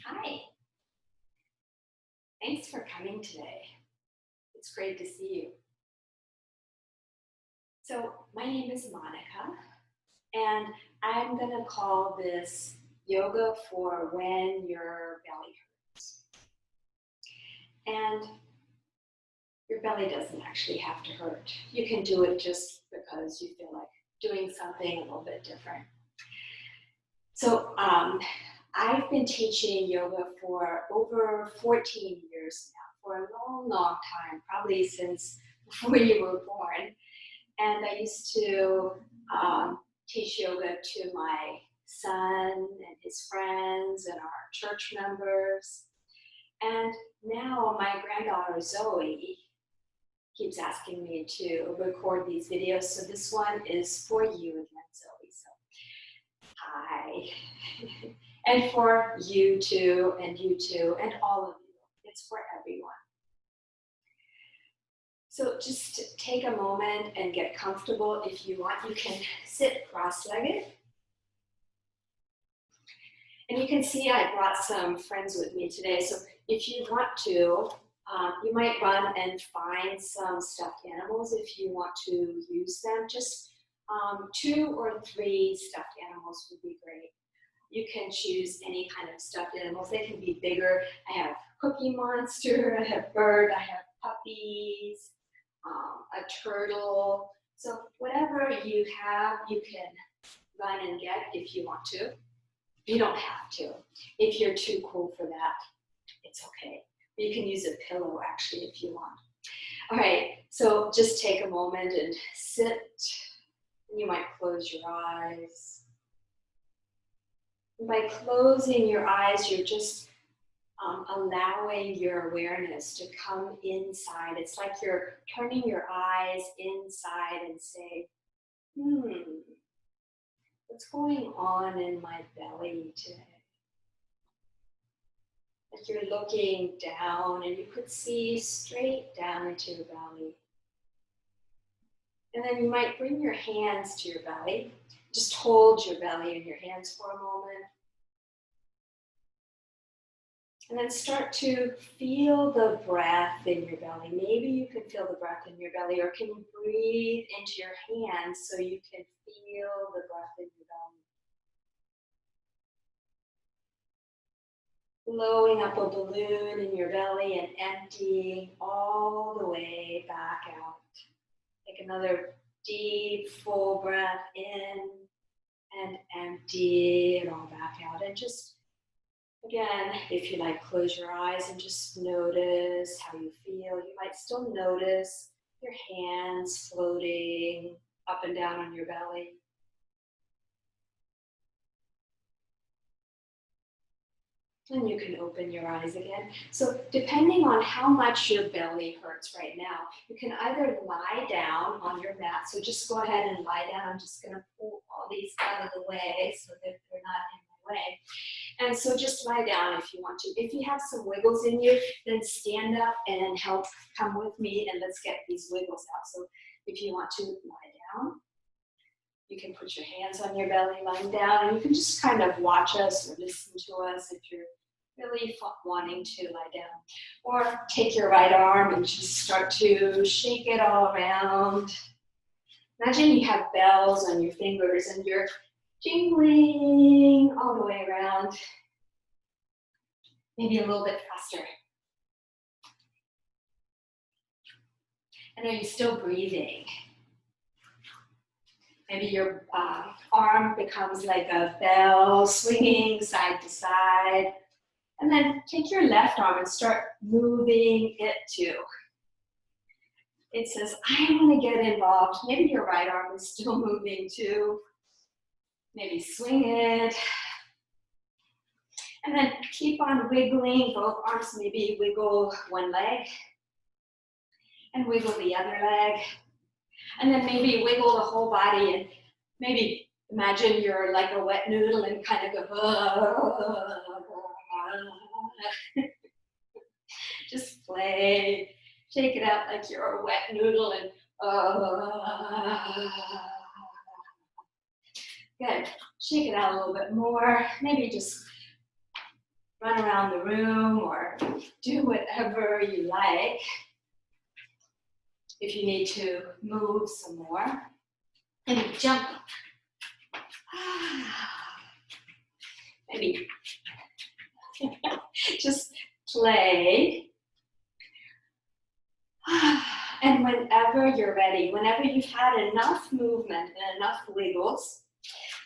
Hi, thanks for coming today. It's great to see you. So, my name is Monica, and I'm going to call this yoga for when your belly hurts. And your belly doesn't actually have to hurt. You can do it just because you feel like doing something a little bit different. So, I've been teaching yoga for over 14 years now, for a long, long time, probably since before you were born. And I used to teach yoga to my son and his friends and our church members. And now my granddaughter Zoe keeps asking me to record these videos. So this one is for you again, Zoe. So hi. And for you too, and all of you. It's for everyone. So just take a moment and get comfortable. If you want, you can sit cross-legged. And you can see I brought some friends with me today. So if you want to, you might run and find some stuffed animals if you want to use them. Just 2 or 3 stuffed animals would be great. You can choose any kind of stuffed animals. They can be bigger. I have Cookie Monster, I have Bird, I have puppies, a turtle. So whatever you have, you can run and get if you want to. You don't have to. If you're too cool for that, it's okay. You can use a pillow actually if you want. All right, so just take a moment and sit. You might close your eyes. And by closing your eyes, you're just allowing your awareness to come inside. It's like you're turning your eyes inside and say, what's going on in my belly today? Like you're looking down and you could see straight down into your belly. And then you might bring your hands to your belly. Just hold your belly in your hands for a moment. And then start to feel the breath in your belly. Maybe you can feel the breath in your belly, or can you breathe into your hands so you can feel the breath in your belly. Blowing up a balloon in your belly and emptying all the way back out. Take another deep, full breath in and empty it all back out. And just, again, if you like, close your eyes and just notice how you feel. You might still notice your hands floating up and down on your belly. And you can open your eyes again. So depending on how much your belly hurts right now, you can either lie down on your mat. So just go ahead and lie down. I'm just going to pull all these out of the way so that they're not in my way. And so just lie down if you want to. If you have some wiggles in you, then stand up and help come with me and let's get these wiggles out. So if you want to lie down, you can put your hands on your belly lying down, and you can just kind of watch us or listen to us if you're really wanting to lie down. Or take your right arm and just start to shake it all around. Imagine you have bells on your fingers and you're jingling all the way around. Maybe a little bit faster. And are you still breathing? Maybe your arm becomes like a bell swinging side to side. And then take your left arm and start moving it too. It says, I want to get involved. Maybe your right arm is still moving too. Maybe swing it. And then keep on wiggling both arms. Maybe wiggle one leg and wiggle the other leg. And then maybe wiggle the whole body and maybe imagine you're like a wet noodle and kind of go, just play. Shake it out like you're a wet noodle and good. Shake it out a little bit more. Maybe just run around the room or do whatever you like. If you need to move some more, and jump. Maybe just play. And whenever you're ready, whenever you've had enough movement and enough wiggles,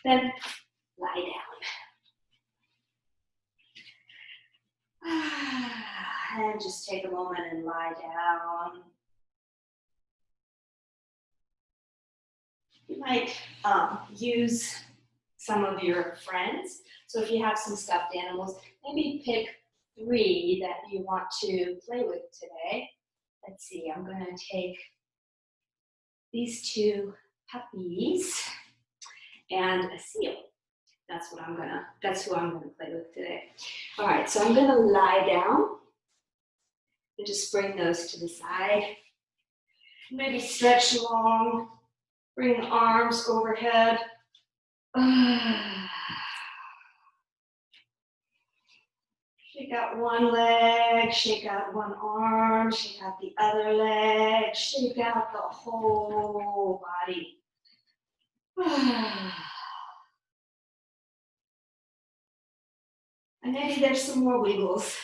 then lie down. And just take a moment and lie down. You might use some of your friends. So if you have some stuffed animals, maybe pick 3 that you want to play with today. Let's see, I'm gonna take these 2 puppies and a seal. That's who I'm gonna play with today. All right, so I'm gonna lie down and just bring those to the side. Maybe stretch long, bring the arms overhead. Shake out one leg, shake out one arm, shake out the other leg, shake out the whole body. And maybe there's some more wiggles.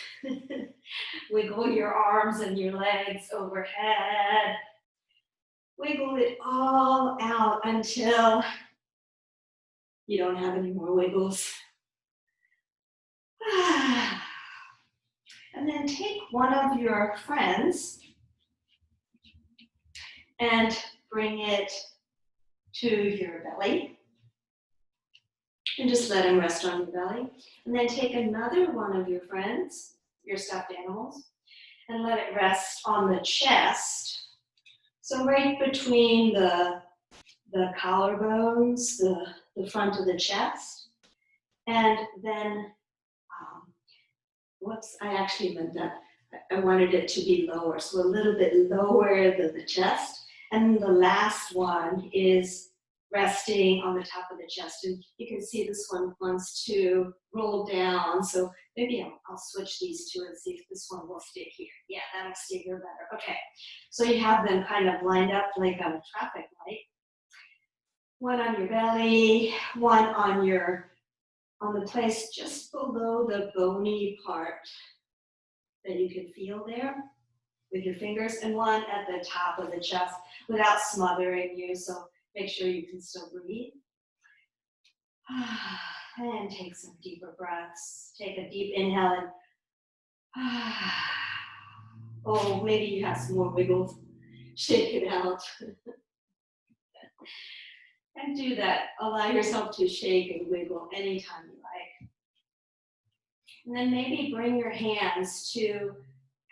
Wiggle your arms and your legs overhead. Wiggle it all out until you don't have any more wiggles. And then take one of your friends and bring it to your belly. And just let him rest on your belly. And then take another one of your friends, your stuffed animals, and let it rest on the chest. So right between the collarbones, the front of the chest. And then, whoops, I actually meant that. I wanted it to be lower, so a little bit lower than the chest. And the last one is resting on the top of the chest. And you can see this one wants to roll down. So maybe I'll switch these 2 and see if this one will stay here. Yeah, that'll stay here better. Okay, so you have them kind of lined up like on a traffic light. One on your belly, one on the place just below the bony part that you can feel there with your fingers, and one at the top of the chest without smothering you, so make sure you can still breathe. And take some deeper breaths. Take a deep inhale and oh, maybe you have some more wiggles. Shake it out. And do that. Allow yourself to shake and wiggle anytime you like. And then maybe bring your hands to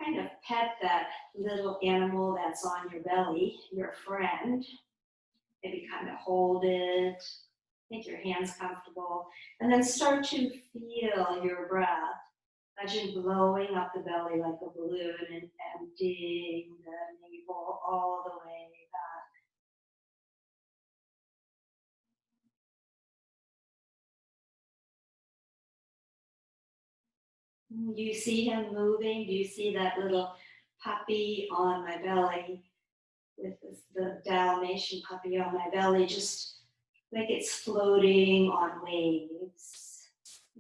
kind of pet that little animal that's on your belly, your friend. Maybe kind of hold it, make your hands comfortable, and then start to feel your breath. Imagine blowing up the belly like a balloon and emptying the navel all the way back. Do you see him moving? Do you see that little puppy on my belly with the Dalmatian puppy on my belly, just like it's floating on waves?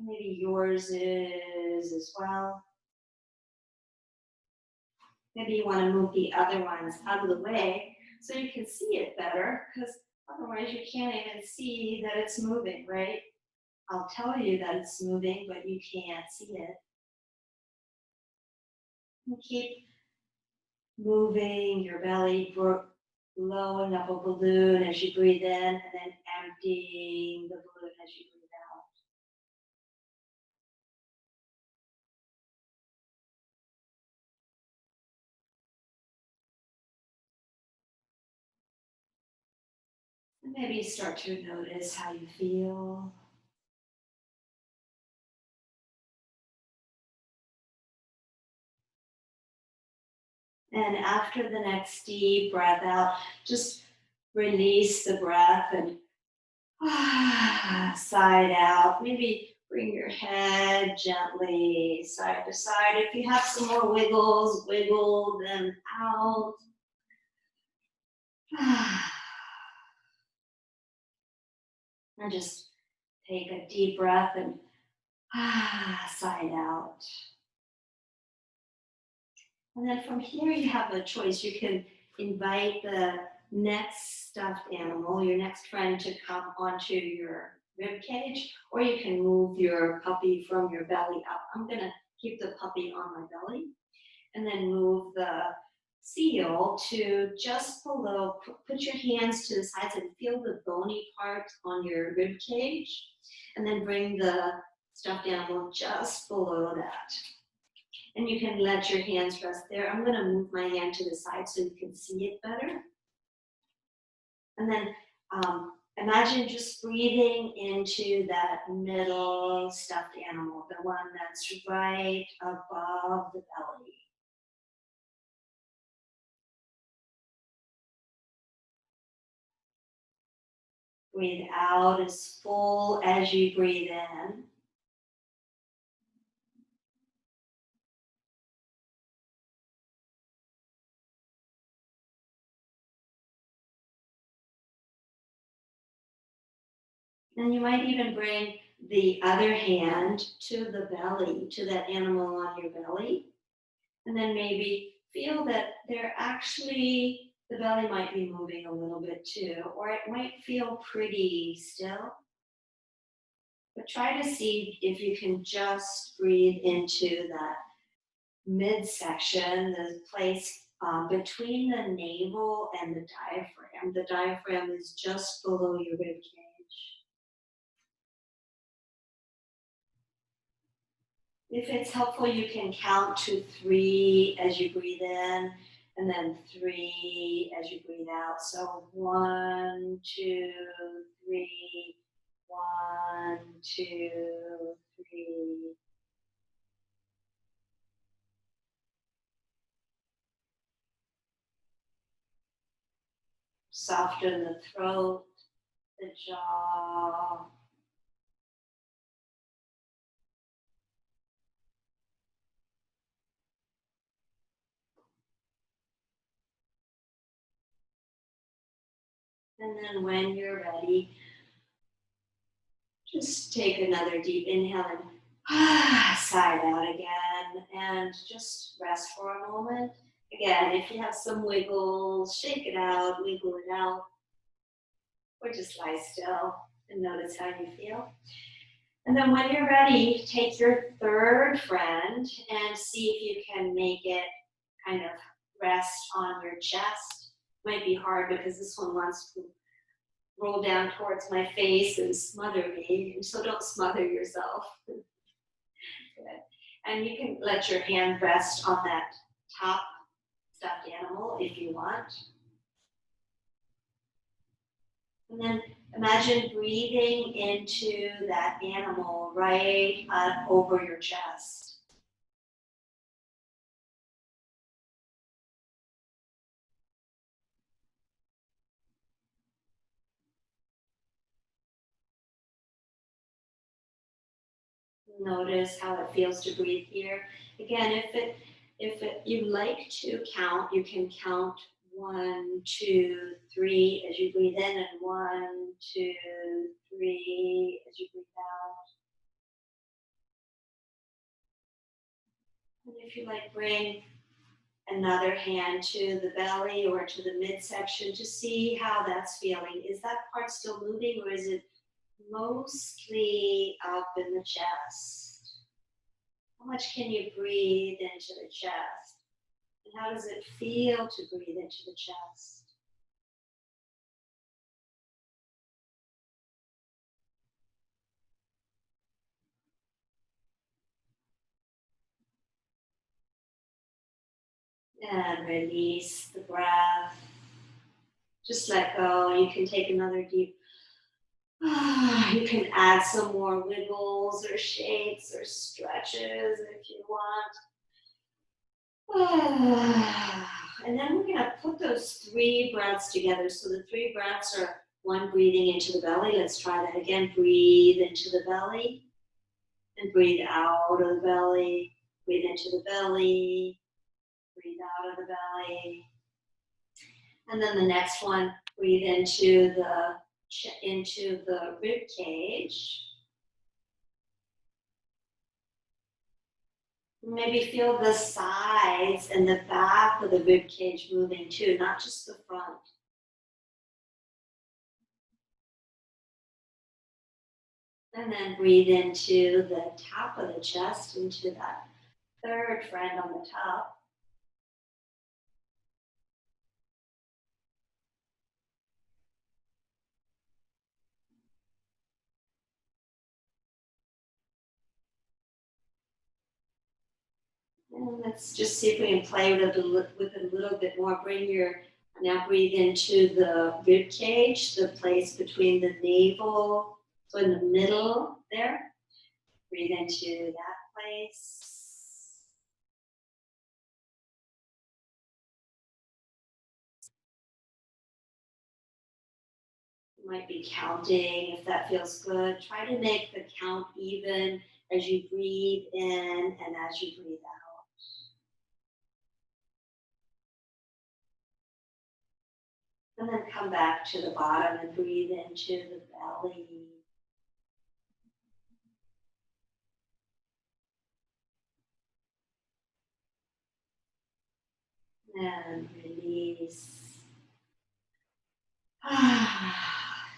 Maybe yours is as well. Maybe you want to move the other ones out of the way so you can see it better, because otherwise you can't even see that it's moving, right? I'll tell you that it's moving, but you can't see it. And keep moving your belly, blowing up a balloon as you breathe in, and then emptying the balloon as you breathe out. And maybe start to notice how you feel. And after the next deep breath out, just release the breath and sigh it out. Maybe Bring your head gently side to side. If you have some more wiggles, wiggle them out. And just take a deep breath and sigh out. And then from here you have a choice. You can invite the next stuffed animal, your next friend, to come onto your rib cage, or you can move your puppy from your belly up. I'm gonna keep the puppy on my belly, and then move the seal to just below. Put your hands to the sides and feel the bony part on your rib cage, and then bring the stuffed animal just below that. And you can let your hands rest there. I'm gonna move my hand to the side so you can see it better. And then imagine just breathing into that middle stuffed animal, the one that's right above the belly. Breathe out as full as you breathe in. And you might even bring the other hand to the belly, to that animal on your belly. And then maybe feel that they're actually, the belly might be moving a little bit too, or it might feel pretty still. But try to see if you can just breathe into that midsection, the place between the navel and the diaphragm. The diaphragm is just below your rib cage. If it's helpful, you can count to 3 as you breathe in, and then 3 as you breathe out. So 1, 2, 3, 1, 2, 3. Soften the throat, the jaw. And then when you're ready, just take another deep inhale and sigh out again, and just rest for a moment. Again, if you have some wiggles, shake it out, wiggle it out, or just lie still and notice how you feel. And then when you're ready, take your third friend and see if you can make it kind of rest on your chest. Might be hard because this one wants to roll down towards my face and smother me, so don't smother yourself. Good. And you can let your hand rest on that top stuffed animal if you want. And then imagine breathing into that animal right up over your chest. Notice how it feels to breathe here. Again, if you like to count, you can count 1, 2, 3 as you breathe in, and 1, 2, 3 as you breathe out. And if you like, bring another hand to the belly or to the midsection to see how that's feeling. Is that part still moving, or is it mostly up in the chest? How much can you breathe into the chest? And how does it feel to breathe into the chest? And release the breath. Just let go. You can take another deep. You can add some more wiggles or shakes or stretches if you want. And then we're going to put those 3 breaths together. So the 3 breaths are 1 breathing into the belly. Let's try that again. Breathe into the belly. And breathe out of the belly, breathe into the belly, breathe out of the belly. And then the next one, breathe into the rib cage. Maybe feel the sides and the back of the rib cage moving too, not just the front. And then breathe into the top of the chest, into that third friend on the top. And let's just see if we can play with it a little bit more. Now breathe into the rib cage, the place between the navel, so in the middle there. Breathe into that place. You might be counting if that feels good. Try to make the count even as you breathe in and as you breathe out. And then come back to the bottom and breathe into the belly. And release.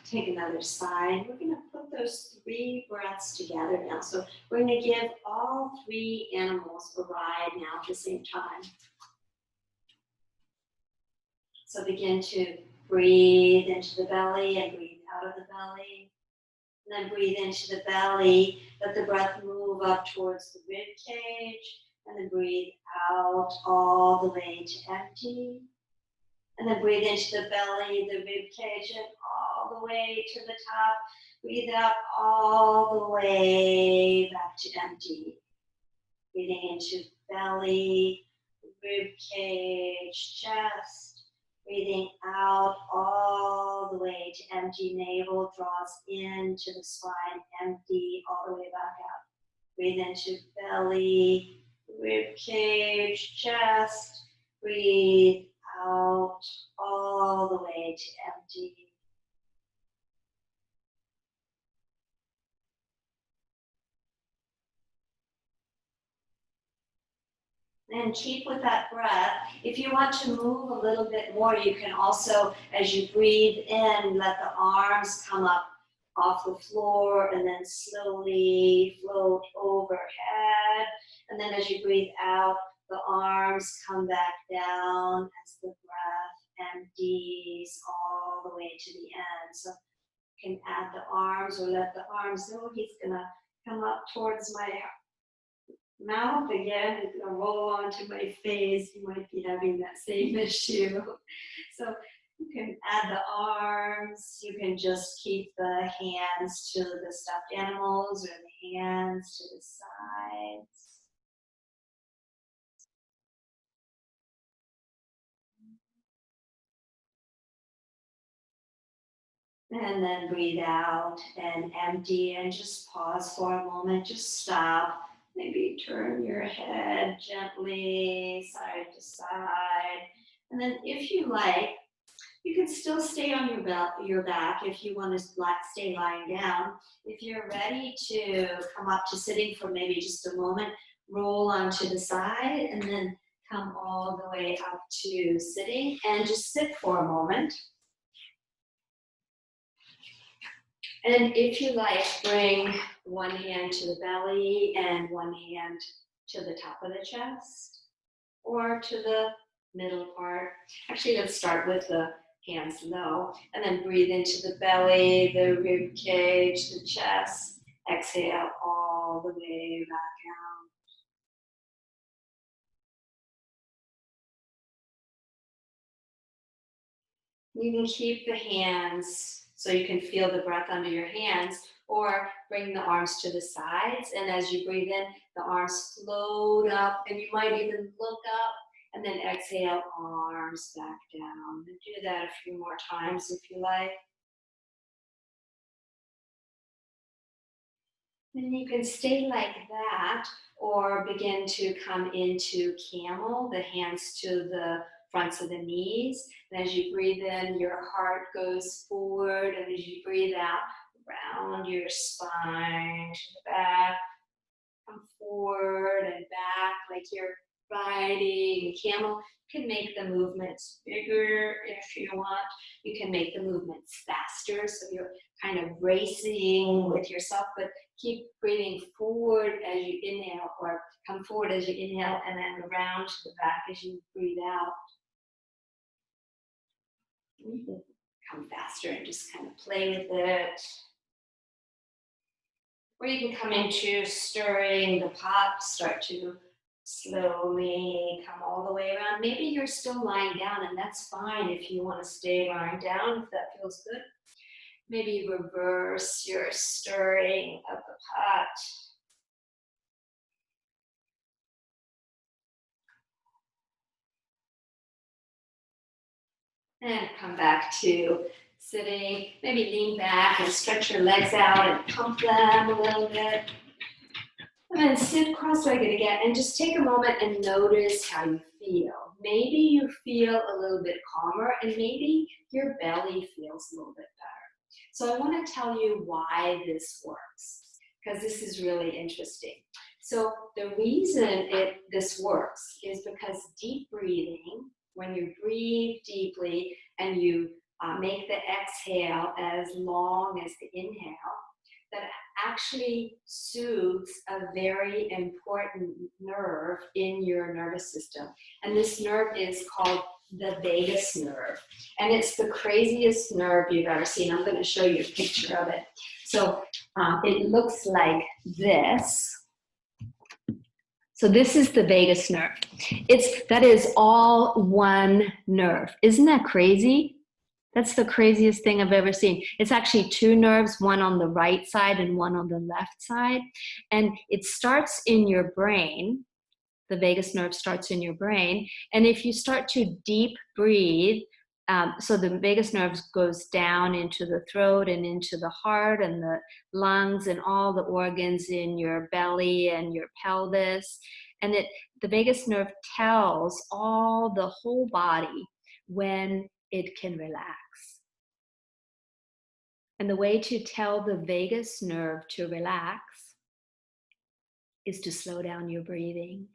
Take another side. We're going to put those 3 breaths together now. So we're going to give all 3 animals a ride now at the same time. So begin to breathe into the belly and breathe out of the belly. And then breathe into the belly. Let the breath move up towards the rib cage. And then breathe out all the way to empty. And then breathe into the belly, the rib cage, and all the way to the top. Breathe out all the way back to empty. Breathing into belly, rib cage, chest. Breathing out all the way to empty. Navel draws into the spine, empty all the way back out. Breathe into belly, rib cage, chest. Breathe out all the way to empty. And keep with that breath. If you want to move a little bit more, you can also, as you breathe in, let the arms come up off the floor and then slowly float overhead. And then as you breathe out, the arms come back down as the breath empties all the way to the end. So you can add the arms or let the arms know he's gonna come up towards my mouth again. It's gonna roll onto my face. You might be having that same issue. So you can add the arms. You can just keep the hands to the stuffed animals or the hands to the sides. And then breathe out and empty and just pause for a moment. Just stop. Maybe turn your head gently side to side. And then if you like, you can still stay on your back if you want to stay lying down. If you're ready to come up to sitting for maybe just a moment, roll onto the side and then come all the way up to sitting and just sit for a moment. And if you like, bring one hand to the belly and one hand to the top of the chest or to the middle part. Actually, let's start with the hands low and then breathe into the belly, the rib cage, the chest. Exhale all the way back out. You can keep the hands so you can feel the breath under your hands, or bring the arms to the sides. And as you breathe in, the arms float up, and you might even look up, and then exhale, arms back down. And do that a few more times if you like. And you can stay like that or begin to come into camel, the hands to the fronts of the knees. And as you breathe in, your heart goes forward. And as you breathe out, round your spine to the back. Come forward and back like you're riding camel. You can make the movements bigger if you want. You can make the movements faster, so you're kind of racing with yourself, but keep breathing forward as you inhale, or come forward as you inhale, and then around to the back as you breathe out. You can come faster and just kind of play with it. Or you can come into stirring the pot, start to slowly come all the way around. Maybe you're still lying down, and that's fine if you want to stay lying down, if that feels good. Maybe reverse your stirring of the pot. And come back to sitting. Maybe lean back and stretch your legs out and pump them a little bit. And then sit cross-legged again and just take a moment and notice how you feel. Maybe you feel a little bit calmer and maybe your belly feels a little bit better. So I want to tell you why this works, because this is really interesting. So the reason this works is because deep breathing, when you breathe deeply and you make the exhale as long as the inhale, that actually soothes a very important nerve in your nervous system. And this nerve is called the vagus nerve. And it's the craziest nerve you've ever seen. I'm going to show you a picture of it. So it looks like this. So this is the vagus nerve. That is all one nerve. Isn't that crazy? That's the craziest thing I've ever seen. It's actually two nerves, one on the right side and one on the left side. And it starts in your brain. The vagus nerve starts in your brain. And if you start to deep breathe, so the vagus nerve goes down into the throat and into the heart and the lungs and all the organs in your belly and your pelvis. And the vagus nerve tells the whole body when it can relax. And the way to tell the vagus nerve to relax is to slow down your breathing.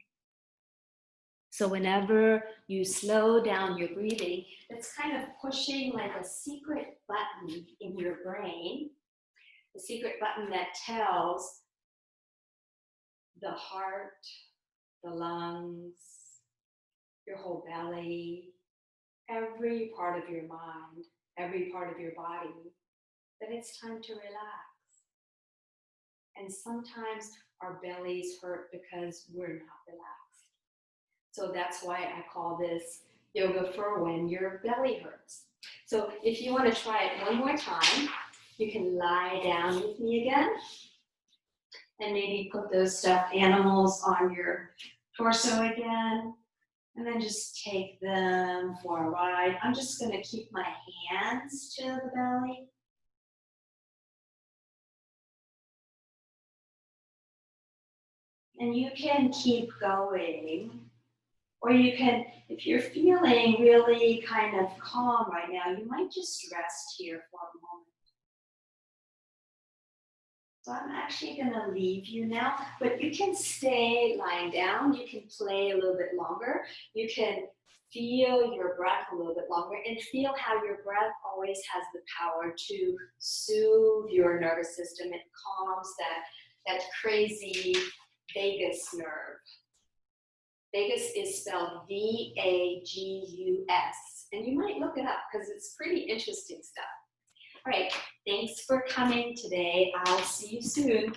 So whenever you slow down your breathing, it's kind of pushing like a secret button in your brain, a secret button that tells the heart, the lungs, your whole belly, every part of your mind, every part of your body, that it's time to relax. And sometimes our bellies hurt because we're not relaxed. So that's why I call this yoga for when your belly hurts. So if you want to try it one more time, you can lie down with me again. And maybe put those stuffed animals on your torso again. And then just take them for a ride. I'm just going to keep my hands to the belly. And you can keep going. Or you can, if you're feeling really kind of calm right now, you might just rest here for a moment. So I'm actually going to leave you now, but you can stay lying down. You can play a little bit longer. You can feel your breath a little bit longer and feel how your breath always has the power to soothe your nervous system. It calms that crazy vagus nerve. Vagus is spelled V-A-G-U-S, and you might look it up because it's pretty interesting stuff. All right, thanks for coming today. I'll see you soon.